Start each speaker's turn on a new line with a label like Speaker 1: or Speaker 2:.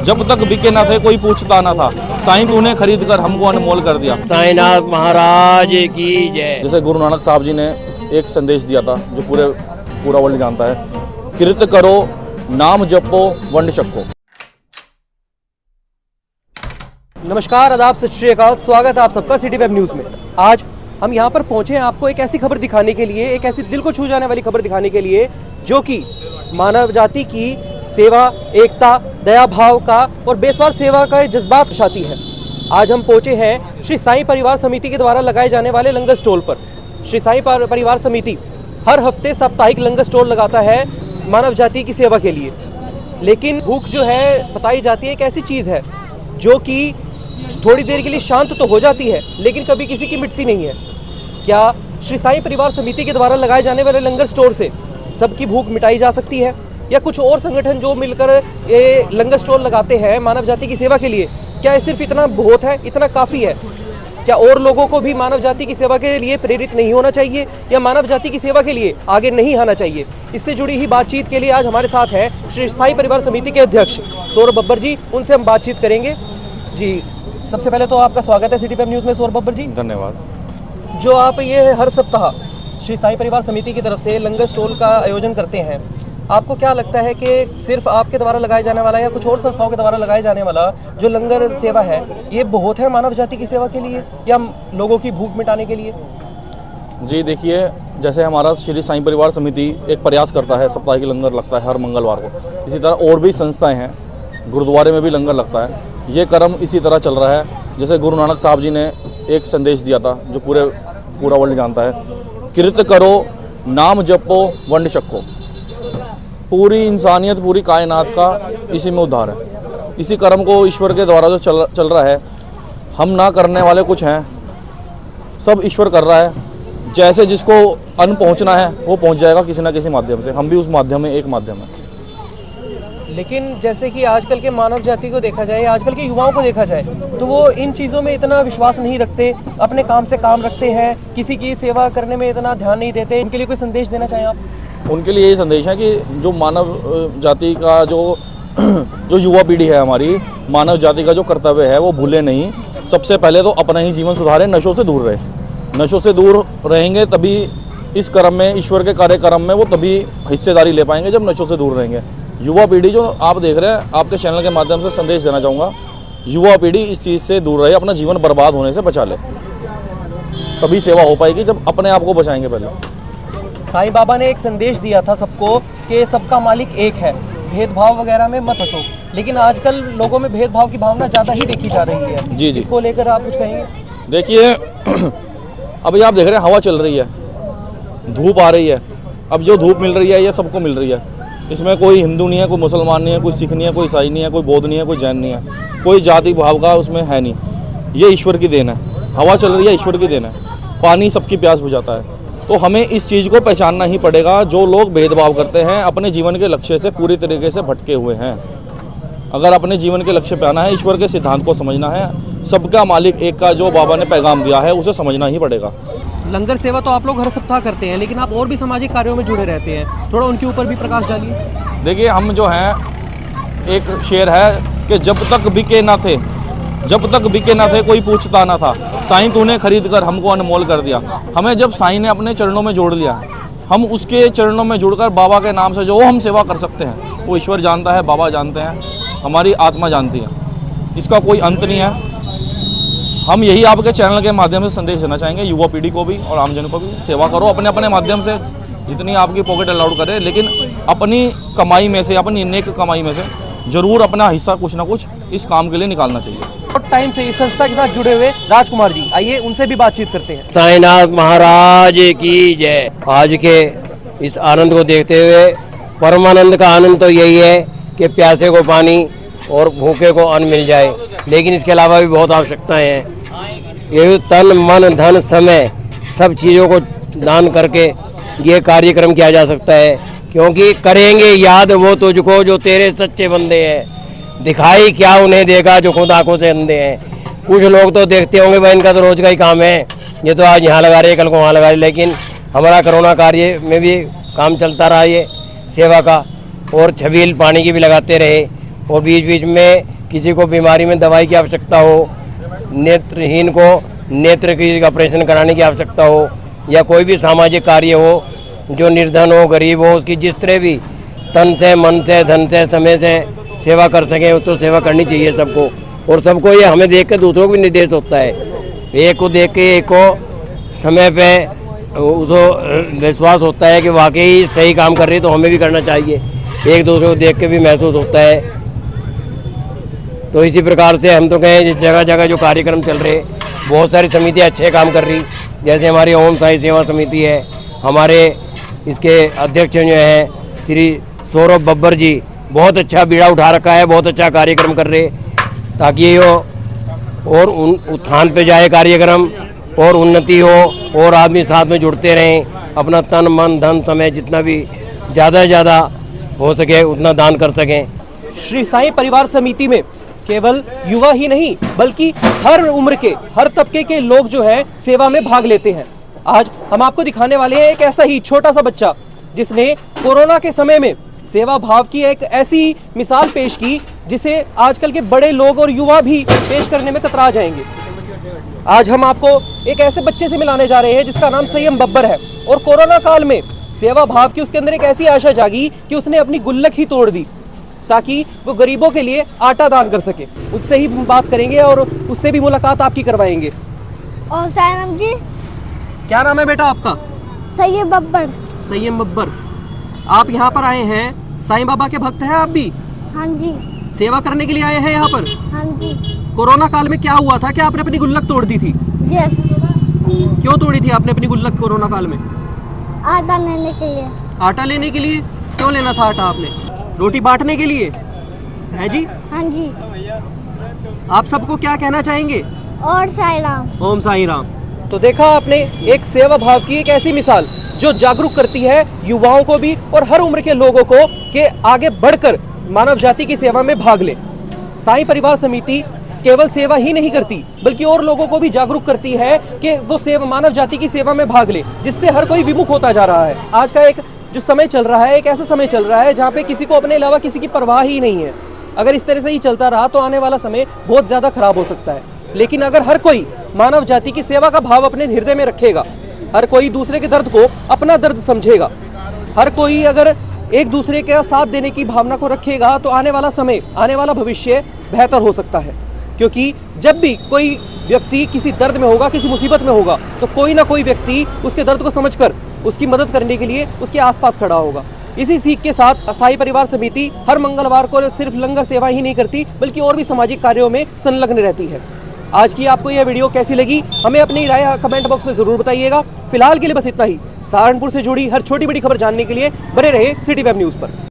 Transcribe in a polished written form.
Speaker 1: जब तक बिके ना थे कोई पूछता ना था, साईं तूने खरीद कर हमको अनमोल कर दिया।
Speaker 2: साईनाथ महाराज की जय।
Speaker 1: जैसे गुरु नानक साहब जी ने एक संदेश दिया था जो पूरा वर्ल्ड जानता है, कृत करो नाम जपो वंड छको।
Speaker 3: नमस्कार, आदाब, सत श्री अकाल। स्वागत है आप सबका सिटी वेब न्यूज़ में। आज हम यहाँ पर पहुँचे हैं आपको एक ऐसी खबर दिखाने के लिए, एक ऐसी दिल को छू जाने वाली खबर दिखाने के लिए जो कि मानव जाति की सेवा, एकता, दया भाव का और बेसवार सेवा का जज्बात दर्शाती है। आज हम पहुँचे हैं श्री साईं परिवार समिति के द्वारा लगाए जाने वाले लंगर स्टॉल पर। श्री साईं परिवार समिति हर हफ्ते साप्ताहिक लंगर स्टॉल लगाता है मानव जाति की सेवा के लिए। लेकिन भूख जो है बताई जाती है एक ऐसी चीज़ है जो कि थोड़ी देर के लिए शांत तो हो जाती है लेकिन कभी किसी की मिटती नहीं है। क्या श्री साईं परिवार समिति के द्वारा लगाए जाने वाले लंगर स्टोर से सबकी भूख मिटाई जा सकती है, या कुछ और संगठन जो मिलकर ये लंगर स्टोर लगाते हैं मानव जाति की सेवा के लिए, क्या ये सिर्फ इतना बहुत है, इतना काफ़ी है? क्या और लोगों को भी मानव जाति की सेवा के लिए प्रेरित नहीं होना चाहिए या मानव जाति की सेवा के लिए आगे नहीं आना चाहिए? इससे जुड़ी ही बातचीत के लिए आज हमारे साथ हैं श्री साईं परिवार समिति के अध्यक्ष सौरभ बब्बर जी। उनसे हम बातचीत करेंगे। जी, सबसे पहले तो आपका स्वागत है सिटी वेब न्यूज़ में सौरभ बब्बर जी।
Speaker 1: धन्यवाद।
Speaker 3: जो आप ये हर सप्ताह श्री साईं परिवार समिति की तरफ से लंगर स्टॉल का आयोजन करते हैं, आपको क्या लगता है कि सिर्फ आपके द्वारा लगाए जाने वाला या कुछ और संस्थाओं के द्वारा लगाए जाने वाला जो लंगर सेवा है ये बहुत है मानव जाति की सेवा के लिए या लोगों की भूख मिटाने के लिए?
Speaker 1: जी देखिए, जैसे हमारा श्री साईं परिवार समिति एक प्रयास करता है, साप्ताहिक लंगर लगता है हर मंगलवार को। इसी तरह और भी संस्थाएं हैं, गुरुद्वारे में भी लंगर लगता है। ये क्रम इसी तरह चल रहा है। जैसे गुरु नानक साहब जी ने एक संदेश दिया था जो पूरा वर्ल्ड जानता है, कृत करो नाम जपो वंड छको। पूरी इंसानियत, पूरी कायनात का इसी में उद्धार है। इसी कर्म को ईश्वर के द्वारा जो चल रहा है, हम ना करने वाले कुछ हैं, सब ईश्वर कर रहा है। जैसे जिसको अन्न पहुंचना है वो पहुंच जाएगा किसी ना किसी माध्यम से। हम भी उस माध्यम में एक माध्यम है।
Speaker 3: लेकिन जैसे कि आजकल के मानव जाति को देखा जाए, आजकल के युवाओं को देखा जाए, तो वो इन चीज़ों में इतना विश्वास नहीं रखते, अपने काम से काम रखते हैं, किसी की सेवा करने में इतना ध्यान नहीं देते। उनके लिए कोई संदेश देना चाहें आप?
Speaker 1: उनके लिए ये संदेश है कि जो मानव जाति का जो युवा पीढ़ी है हमारी, मानव जाति का जो कर्तव्य है वो भूले नहीं। सबसे पहले तो अपना ही जीवन सुधारें, नशों से दूर रहे। नशों से दूर रहेंगे तभी इस कर्म में, ईश्वर के कार्यक्रम में वो तभी हिस्सेदारी ले पाएंगे जब नशों से दूर रहेंगे। युवा पीढ़ी जो आप देख रहे हैं, आपके चैनल के माध्यम से संदेश देना चाहूँगा, युवा पीढ़ी इस चीज़ से दूर रहे, अपना जीवन बर्बाद होने से बचा ले। तभी सेवा हो पाएगी जब अपने आप को बचाएंगे। पहले
Speaker 3: साईं बाबा ने एक संदेश दिया था सबको कि सबका मालिक एक है, भेदभाव वगैरह में मत फंसो। लेकिन आजकल लोगों में भेदभाव की भावना ज़्यादा ही देखी जा रही है।
Speaker 1: जी जी,
Speaker 3: इसको लेकर आप कुछ कहेंगे?
Speaker 1: देखिए अभी आप देख रहे हैं हवा चल रही है, धूप आ रही है। अब जो धूप मिल रही है ये सबको मिल रही है। इसमें कोई हिंदू नहीं है, कोई मुसलमान नहीं है, कोई सिख नहीं है, कोई ईसाई नहीं है, कोई बौद्ध नहीं है, कोई जैन नहीं है, कोई जाति भाव का उसमें है नहीं। ये ईश्वर की देन है। हवा चल रही है, ईश्वर की देन है। पानी सबकी प्यास बुझाता है। तो हमें इस चीज़ को पहचानना ही पड़ेगा। जो लोग भेदभाव करते हैं अपने जीवन के लक्ष्य से पूरी तरीके से भटके हुए हैं। अगर अपने जीवन के लक्ष्य पे आना है, ईश्वर के सिद्धांत को समझना है, सबका मालिक एक का जो बाबा ने पैगाम दिया है उसे समझना ही पड़ेगा।
Speaker 3: लंगर सेवा तो आप लोग हर सप्ताह करते हैं, लेकिन आप और भी सामाजिक कार्यों में जुड़े रहते हैं, थोड़ा उनके ऊपर भी प्रकाश डालिए।
Speaker 1: देखिए, हम जो हैं, एक शेर है कि जब तक बिके ना थे कोई पूछता ना था, साईं तूने खरीद कर हमको अनमोल कर दिया। हमें जब साईं ने अपने चरणों में जोड़ लिया, हम उसके चरणों में जुड़कर बाबा के नाम से जो हम सेवा कर सकते हैं वो ईश्वर जानता है, बाबा जानते हैं, हमारी आत्मा जानती है। इसका कोई अंत नहीं है। हम यही आपके चैनल के माध्यम से संदेश देना चाहेंगे युवा पीढ़ी को भी और आमजन को भी। सेवा करो अपने अपने माध्यम से, जितनी आपकी पॉकेट अलाउड करे, लेकिन अपनी कमाई में से, अपनी नेक कमाई में से जरूर अपना हिस्सा कुछ ना कुछ इस काम के लिए निकालना चाहिए।
Speaker 3: और टाइम से इस संस्था के साथ जुड़े हुए राजकुमार जी, आइए उनसे भी बातचीत करते हैं।
Speaker 2: साईनाथ महाराज की जय। आज के इस आनंद को देखते हुए परमानंद का आनंद तो यही है कि प्यासे को पानी और भूखे को अन्न मिल जाए, लेकिन इसके अलावा भी बहुत आवश्यकताएं हैं। ये तन मन धन समय सब चीज़ों को दान करके ये कार्यक्रम किया जा सकता है, क्योंकि करेंगे याद वो तुझको जो तेरे सच्चे बंदे हैं। दिखाई क्या उन्हें देगा जो खुद आंखों से अंधे हैं। कुछ लोग तो देखते होंगे भाई इनका तो रोज का ही काम है, ये तो आज यहाँ लगा रहे कल को वहाँ लगा रहे, लेकिन हमारा कोरोना कार्य में भी काम चलता रहा ये सेवा का, और छबील पानी की भी लगाते रहे और बीच बीच में किसी को बीमारी में दवाई की आवश्यकता हो, नेत्रहीन को नेत्र की ऑपरेशन कराने की आवश्यकता हो, या कोई भी सामाजिक कार्य हो, जो निर्धन हो, गरीब हो, उसकी जिस तरह भी तन से, मन से, धन से, समय से सेवा कर सकें, उस तो सेवा करनी चाहिए सबको। और सबको ये हमें देख के दूसरों को भी निर्देश होता है। एक को देख के एक को समय पे उसको विश्वास होता है कि वाकई सही काम कर रही है, तो हमें भी करना चाहिए। एक दूसरे को देख के भी महसूस होता है। तो इसी प्रकार से हम तो कहें, जिस जगह जगह जो कार्यक्रम चल रहे, बहुत सारी समितियाँ अच्छे काम कर रही, जैसे हमारी ओम साई सेवा समिति है, हमारे इसके अध्यक्ष जो हैं श्री सौरभ बब्बर जी, बहुत अच्छा बीड़ा उठा रखा है, बहुत अच्छा कार्यक्रम कर रहे, ताकि ये और उत्थान पे जाए कार्यक्रम, और उन्नति हो, और आदमी साथ में जुड़ते रहें, अपना तन मन धन समय जितना भी ज़्यादा से ज़्यादा हो सके उतना दान कर सकें।
Speaker 3: श्री साईं परिवार समिति में केवल युवा ही नहीं बल्कि हर उम्र के, हर तबके के लोग जो है सेवा में भाग लेते हैं। आज हम आपको दिखाने वाले हैं एक ऐसा ही छोटा सा बच्चा जिसने कोरोना के समय में सेवा भाव की एक ऐसी मिसाल पेश की जिसे आजकल के बड़े लोग और युवा भी पेश करने में कतरा जाएंगे। आज हम आपको एक ऐसे बच्चे से मिलाने जा रहे हैं जिसका नाम संयम बब्बर है, और कोरोना काल में सेवा भाव की उसके अंदर एक ऐसी आशा जागी कि उसने अपनी गुल्लक ही तोड़ दी ताकि वो गरीबों के लिए आटा दान कर सके। उससे ही बात करेंगे और उससे भी मुलाकात आपकी करवाएंगे।
Speaker 4: और सायम जी,
Speaker 3: क्या नाम है बेटा आपका?
Speaker 4: सैयद बब्बर।
Speaker 3: संयम बब्बर, आप यहाँ पर आए हैं, साईं बाबा के भक्त हैं आप भी?
Speaker 4: हाँ जी।
Speaker 3: सेवा करने के लिए आए हैं यहाँ पर?
Speaker 4: हाँ जी।
Speaker 3: कोरोना काल में क्या हुआ था, क्या आपने अपनी गुल्लक तोड़ दी थी?
Speaker 4: यस।
Speaker 3: क्यों तोड़ी थी आपने अपनी गुल्लक कोरोना काल में?
Speaker 4: आटा लेने के लिए।
Speaker 3: आटा लेने के लिए? क्यों लेना था आटा आपने? रोटी बांटने के लिए है जी?
Speaker 4: हाँ जी।
Speaker 3: आप सबको क्या कहना चाहेंगे?
Speaker 4: और साईं राम।
Speaker 3: ओम साईं राम। तो देखा आपने एक सेवा भाव की एक ऐसी मिसाल जो जागरूक करती है युवाओं को भी और हर उम्र के लोगों को कि आगे बढ़कर मानव जाति की सेवा में भाग ले। साईं परिवार समिति केवल सेवा ही नहीं करती बल्कि और लोगों को भी जागरूक करती है कि वो सेवा, मानव जाति की सेवा में भाग ले, जिससे हर कोई विमुख होता जा रहा है। आज का एक जो समय चल रहा है, एक ऐसा समय चल रहा है जहाँ पे किसी को अपने अलावा किसी की परवाह ही नहीं है। अगर इस तरह से ही चलता रहा तो आने वाला समय बहुत ज्यादा खराब हो सकता है। लेकिन अगर हर कोई मानव जाति की सेवा का भाव अपने हृदय में रखेगा, हर कोई दूसरे के दर्द को अपना दर्द समझेगा, हर कोई अगर एक दूसरे के साथ देने की भावना को रखेगा, तो आने वाला समय, आने वाला भविष्य बेहतर हो सकता है। क्योंकि जब भी कोई व्यक्ति किसी दर्द में होगा, किसी मुसीबत में होगा, तो कोई ना कोई व्यक्ति उसके दर्द को समझकर उसकी मदद करने के लिए उसके आसपास खड़ा होगा। इसी सीख के साथ साईं परिवार समिति हर मंगलवार को सिर्फ लंगर सेवा ही नहीं करती बल्कि और भी सामाजिक कार्यों में संलग्न रहती है। आज की आपको यह वीडियो कैसी लगी, हमें अपनी राय कमेंट बॉक्स में जरूर बताइएगा। फिलहाल के लिए बस इतना ही। सहारनपुर से जुड़ी हर छोटी बड़ी खबर जानने के लिए बने रहे सिटी वेब न्यूज़ पर।